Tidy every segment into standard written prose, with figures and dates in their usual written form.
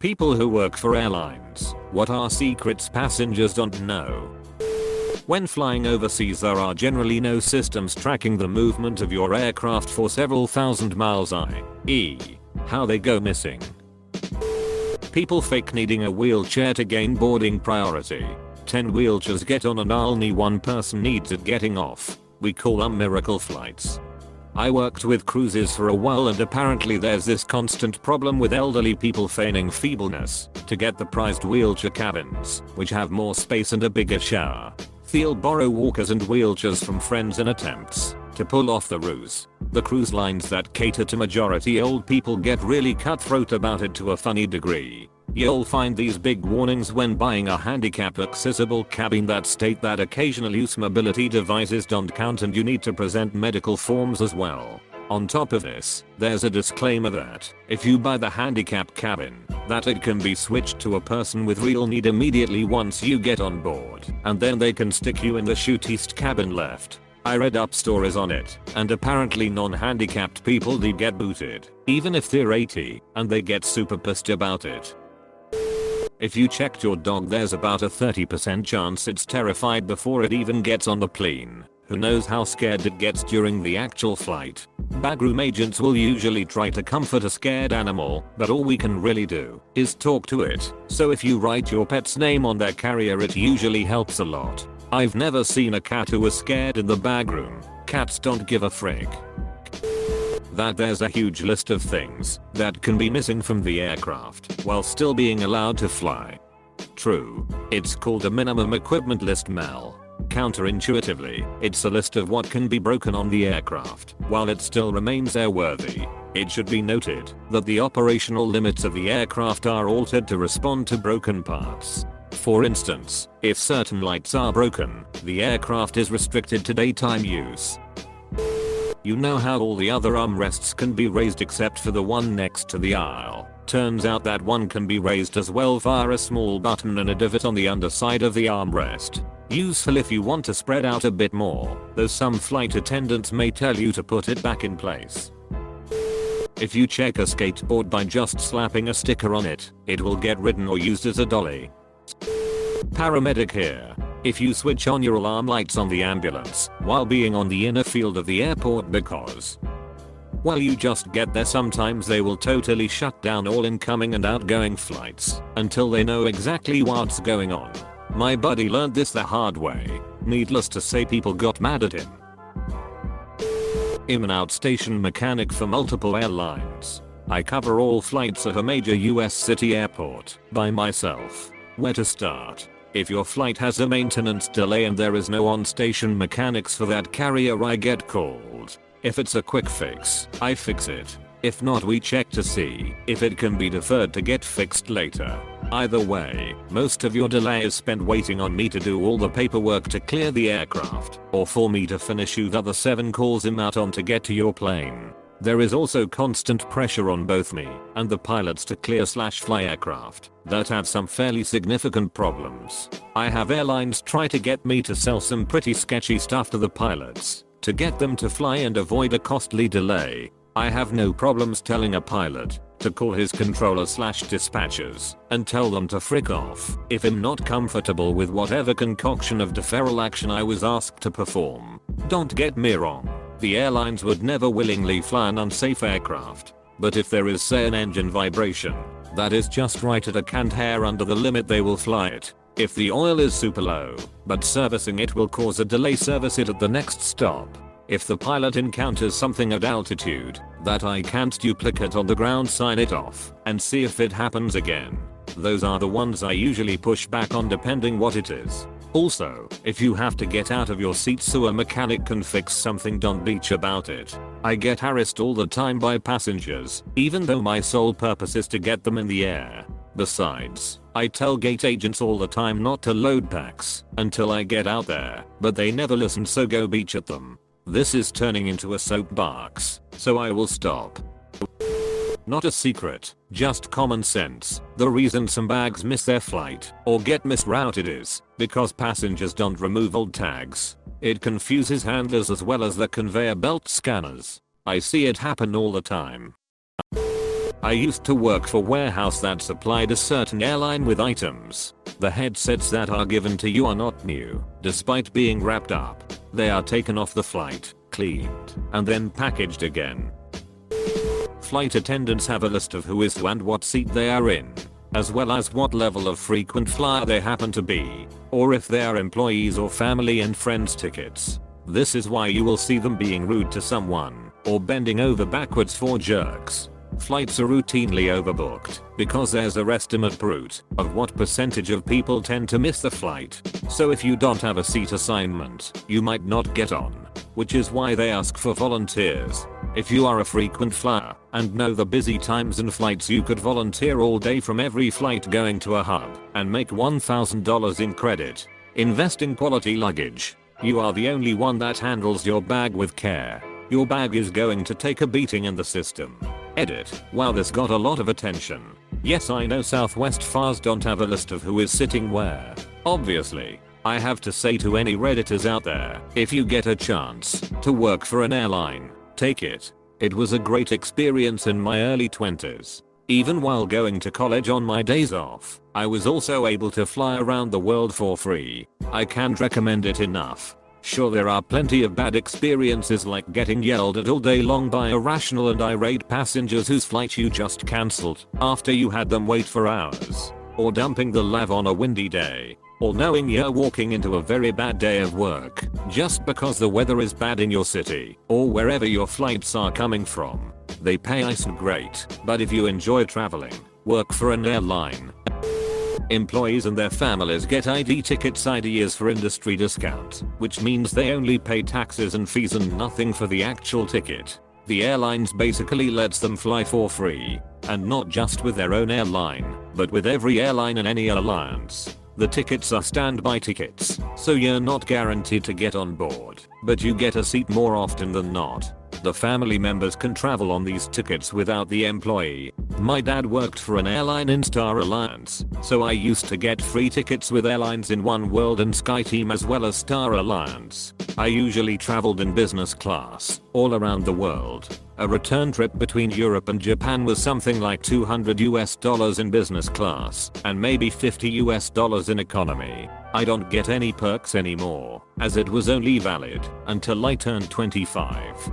People who work for airlines, what are secrets passengers don't know? When flying overseas, there are generally no systems tracking the movement of your aircraft for several thousand miles, i.e., how they go missing. People fake needing a wheelchair to gain boarding priority. 10 wheelchairs get on and only one person needs it getting off. We call them miracle flights. I worked with cruises for a while, and apparently there's this constant problem with elderly people feigning feebleness to get the prized wheelchair cabins, which have more space and a bigger shower. They'll borrow walkers and wheelchairs from friends in attempts to pull off the ruse. The cruise lines that cater to majority old people get really cutthroat about it to a funny degree. You'll find these big warnings when buying a handicap accessible cabin that state that occasional use mobility devices don't count, and you need to present medical forms as well. On top of this, there's a disclaimer that if you buy the handicap cabin, that it can be switched to a person with real need immediately once you get on board, and then they can stick you in the shootiest cabin left. I read up stories on it, and apparently non-handicapped people do get booted, even if they're 80, and they get super pissed about it. If you checked your dog, there's about a 30% chance it's terrified before it even gets on the plane. Who knows how scared it gets during the actual flight? Backroom agents will usually try to comfort a scared animal, but all we can really do is talk to it. So if you write your pet's name on their carrier, it usually helps a lot. I've never seen a cat who was scared in the backroom. Cats don't give a frick. That there's a huge list of things that can be missing from the aircraft while still being allowed to fly. True, it's called a minimum equipment list, MEL. Counterintuitively, it's a list of what can be broken on the aircraft while it still remains airworthy. It should be noted that the operational limits of the aircraft are altered to respond to broken parts. For instance, if certain lights are broken, the aircraft is restricted to daytime use. You know how all the other armrests can be raised except for the one next to the aisle? Turns out that one can be raised as well via a small button and a divot on the underside of the armrest. Useful if you want to spread out a bit more, though some flight attendants may tell you to put it back in place. If you check a skateboard by just slapping a sticker on it, it will get ridden or used as a dolly. Paramedic here. If you switch on your alarm lights on the ambulance while being on the inner field of the airport because, well, you just get there, sometimes they will totally shut down all incoming and outgoing flights until they know exactly what's going on. My buddy learned this the hard way. Needless to say, people got mad at him. I'm an outstation mechanic for multiple airlines. I cover all flights at a major US city airport by myself. Where to start? If your flight has a maintenance delay and there is no on-station mechanics for that carrier, I get called. If it's a quick fix, I fix it. If not, we check to see if it can be deferred to get fixed later. Either way, most of your delay is spent waiting on me to do all the paperwork to clear the aircraft, or for me to finish you the other 7 calls I'm out on to get to your plane. There is also constant pressure on both me and the pilots to clear/fly aircraft that have some fairly significant problems. I have airlines try to get me to sell some pretty sketchy stuff to the pilots to get them to fly and avoid a costly delay. I have no problems telling a pilot to call his controller/dispatchers and tell them to frick off if I'm not comfortable with whatever concoction of deferral action I was asked to perform. Don't get me wrong. The airlines would never willingly fly an unsafe aircraft, but if there is, say, an engine vibration that is just right at a cant hair under the limit, they will fly it. If the oil is super low, but servicing it will cause a delay, service it at the next stop. If the pilot encounters something at altitude that I can't duplicate on the ground, sign it off and see if it happens again. Those are the ones I usually push back on, depending what it is. Also, if you have to get out of your seat so a mechanic can fix something, don't bitch about it. I get harassed all the time by passengers, even though my sole purpose is to get them in the air. Besides, I tell gate agents all the time not to load packs until I get out there, but they never listen, so go bitch at them. This is turning into a soapbox, so I will stop. Not a secret, just common sense. The reason some bags miss their flight or get misrouted is because passengers don't remove old tags. It confuses handlers as well as the conveyor belt scanners. I see it happen all the time. I used to work for a warehouse that supplied a certain airline with items. The headsets that are given to you are not new, despite being wrapped up. They are taken off the flight, cleaned, and then packaged again. Flight attendants have a list of who is who and what seat they are in, as well as what level of frequent flyer they happen to be, or if they are employees or family and friends tickets. This is why you will see them being rude to someone, or bending over backwards for jerks. Flights are routinely overbooked because there's a estimate brute of what percentage of people tend to miss the flight. So if you don't have a seat assignment, you might not get on, which is why they ask for volunteers. If you are a frequent flyer and know the busy times and flights, you could volunteer all day from every flight going to a hub and make $1,000 in credit. Invest in quality luggage. You are the only one that handles your bag with care. Your bag is going to take a beating in the system. Edit. Wow, this got a lot of attention. Yes, I know Southwest flyers don't have a list of who is sitting where. Obviously. I have to say to any redditors out there, if you get a chance to work for an airline, take it. It was a great experience in my early 20s. Even while going to college on my days off, I was also able to fly around the world for free. I can't recommend it enough. Sure, there are plenty of bad experiences like getting yelled at all day long by irrational and irate passengers whose flight you just cancelled after you had them wait for hours, or dumping the lav on a windy day, or knowing you're walking into a very bad day of work just because the weather is bad in your city or wherever your flights are coming from. They pay nice and great, but if you enjoy traveling, work for an airline. Employees and their families get ID tickets. ID is for industry discount, which means they only pay taxes and fees and nothing for the actual ticket. The airlines basically lets them fly for free, and not just with their own airline, but with every airline and any alliance. The tickets are standby tickets, so you're not guaranteed to get on board, but you get a seat more often than not. The family members can travel on these tickets without the employee. My dad worked for an airline in Star Alliance, so I used to get free tickets with airlines in One World and SkyTeam as well as Star Alliance. I usually traveled in business class, all around the world. A return trip between Europe and Japan was something like $200 in business class, and maybe $50 in economy. I don't get any perks anymore, as it was only valid until I turned 25.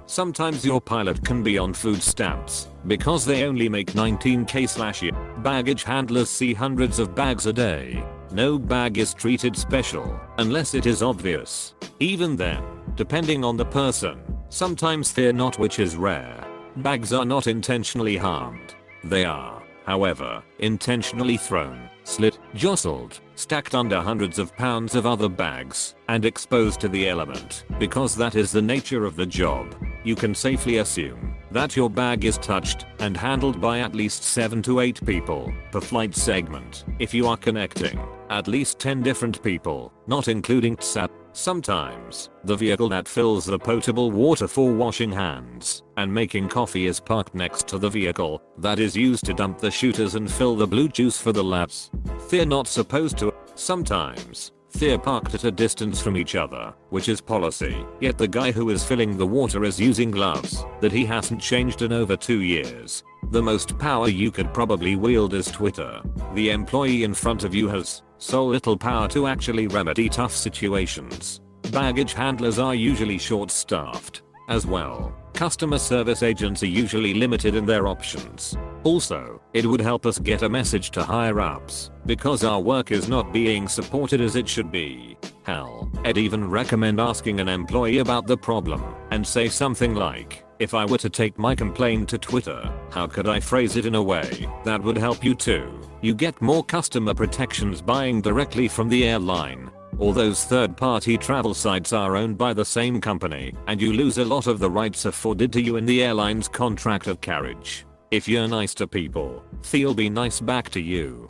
Sometimes your pilot can be on food stamps because they only make 19k/year. Baggage handlers see hundreds of bags a day. No bag is treated special unless it is obvious. Even then, depending on the person, sometimes they're not, which is rare. Bags are not intentionally harmed. They are, however, intentionally thrown, slit, jostled, stacked under hundreds of pounds of other bags, and exposed to the element, because that is the nature of the job. You can safely assume that your bag is touched and handled by at least 7 to 8 people per flight segment if you are connecting at least 10 different people, not including TSAP. Sometimes, the vehicle that fills the potable water for washing hands and making coffee is parked next to the vehicle that is used to dump the shooters and fill the blue juice for the labs. They're not supposed to. Sometimes, they're parked at a distance from each other, which is policy, yet the guy who is filling the water is using gloves that he hasn't changed in over 2 years. The most power you could probably wield is Twitter. The employee in front of you has so little power to actually remedy tough situations. Baggage handlers are usually short-staffed. As well, customer service agents are usually limited in their options. Also, it would help us get a message to higher ups, because our work is not being supported as it should be. Hell, I'd even recommend asking an employee about the problem and say something like, if I were to take my complaint to Twitter, how could I phrase it in a way that would help you too? You get more customer protections buying directly from the airline. All those third-party travel sites are owned by the same company, and you lose a lot of the rights afforded to you in the airline's contract of carriage. If you're nice to people, they'll be nice back to you.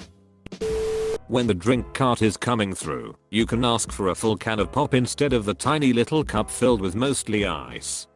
When the drink cart is coming through, you can ask for a full can of pop instead of the tiny little cup filled with mostly ice.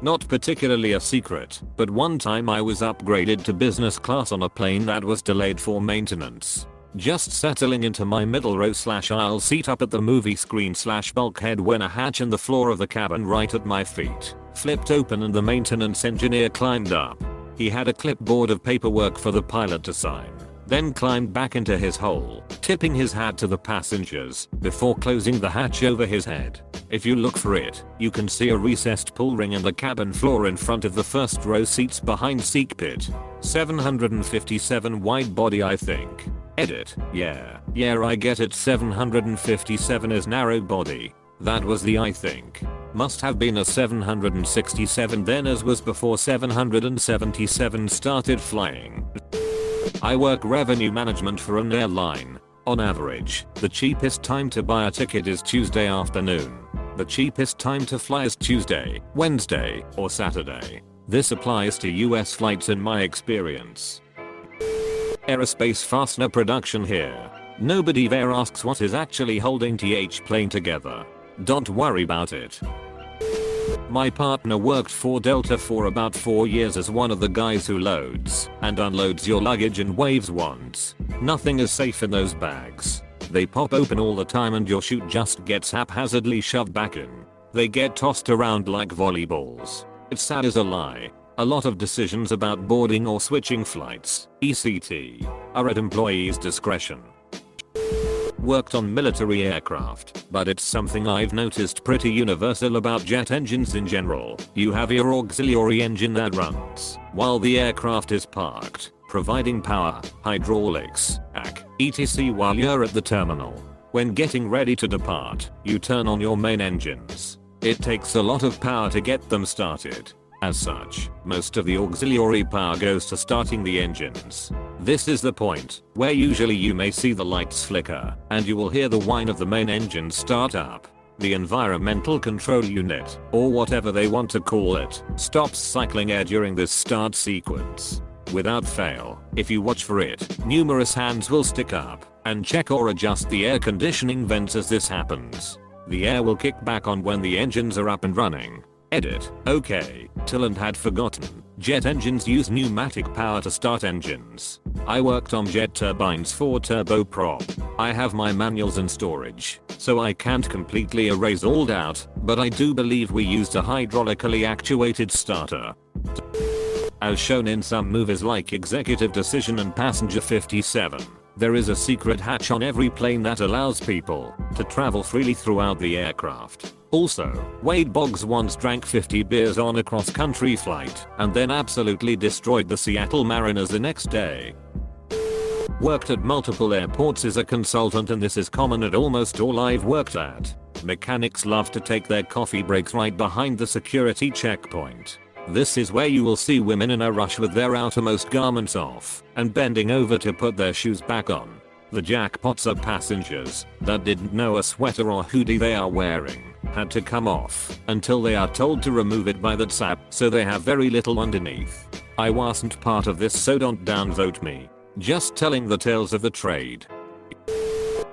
Not particularly a secret, but one time I was upgraded to business class on a plane that was delayed for maintenance. Just settling into my middle row/aisle seat up at the movie screen/bulkhead when a hatch in the floor of the cabin right at my feet flipped open and the maintenance engineer climbed up. He had a clipboard of paperwork for the pilot to sign, then climbed back into his hole, tipping his hat to the passengers before closing the hatch over his head. If you look for it, you can see a recessed pull ring in the cabin floor in front of the first row seats behind seat pit. 757 wide body I think. Edit. Yeah, I get it. 757 is narrow body. That was the I think. Must have been a 767 then, as was before 777 started flying. I work revenue management for an airline. On average, the cheapest time to buy a ticket is Tuesday afternoon. The cheapest time to fly is Tuesday, Wednesday, or Saturday. This applies to US flights in my experience. Aerospace fastener production here. Nobody there asks what is actually holding th plane together. Don't worry about it. My partner worked for Delta for about 4 years as one of the guys who loads and unloads your luggage and waves wands. Nothing is safe in those bags. They pop open all the time and your chute just gets haphazardly shoved back in. They get tossed around like volleyballs. It's sad as a lie. A lot of decisions about boarding or switching flights, ECT, are at employees' discretion. Worked on military aircraft, but it's something I've noticed pretty universal about jet engines in general. You have your auxiliary engine that runs while the aircraft is parked, providing power, hydraulics, etc. while you're at the terminal. When getting ready to depart, you turn on your main engines. It takes a lot of power to get them started. As such, most of the auxiliary power goes to starting the engines. This is the point where usually you may see the lights flicker and you will hear the whine of the main engine start up. The environmental control unit, or whatever they want to call it, stops cycling air during this start sequence. Without fail, if you watch for it, numerous hands will stick up and check or adjust the air conditioning vents as this happens. The air will kick back on when the engines are up and running. Edit. Okay, till and had forgotten. Jet engines use pneumatic power to start engines. I worked on jet turbines for turboprop. I have my manuals in storage, so I can't completely erase all doubt, but I do believe we used a hydraulically actuated starter. As shown in some movies like Executive Decision and Passenger 57. There is a secret hatch on every plane that allows people to travel freely throughout the aircraft. Also, Wade Boggs once drank 50 beers on a cross-country flight and then absolutely destroyed the Seattle Mariners the next day. Worked at multiple airports as a consultant, and this is common at almost all I've worked at. Mechanics love to take their coffee breaks right behind the security checkpoint. This is where you will see women in a rush with their outermost garments off and bending over to put their shoes back on. The jackpots are passengers that didn't know a sweater or hoodie they are wearing had to come off until they are told to remove it by the sap, so they have very little underneath. I wasn't part of this, so don't downvote me. Just telling the tales of the trade.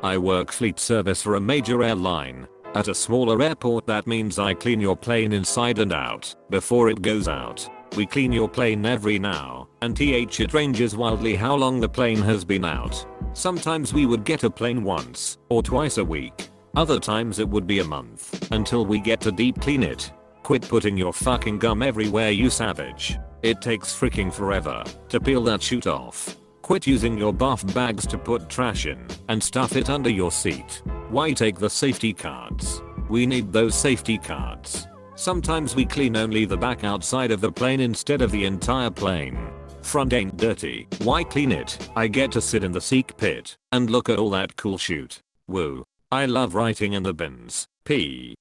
I work fleet service for a major airline. At a smaller airport, that means I clean your plane inside and out before it goes out. We clean your plane every now and it ranges wildly how long the plane has been out. Sometimes we would get a plane once or twice a week. Other times it would be a month until we get to deep clean it. Quit putting your fucking gum everywhere, you savage. It takes freaking forever to peel that chute off. Quit using your buff bags to put trash in and stuff it under your seat. Why take the safety cards? We need those safety cards. Sometimes we clean only the back outside of the plane instead of the entire plane. Front ain't dirty, why clean it? I get to sit in the seat pit and look at all that cool chute. Woo. I love writing in the bins. P.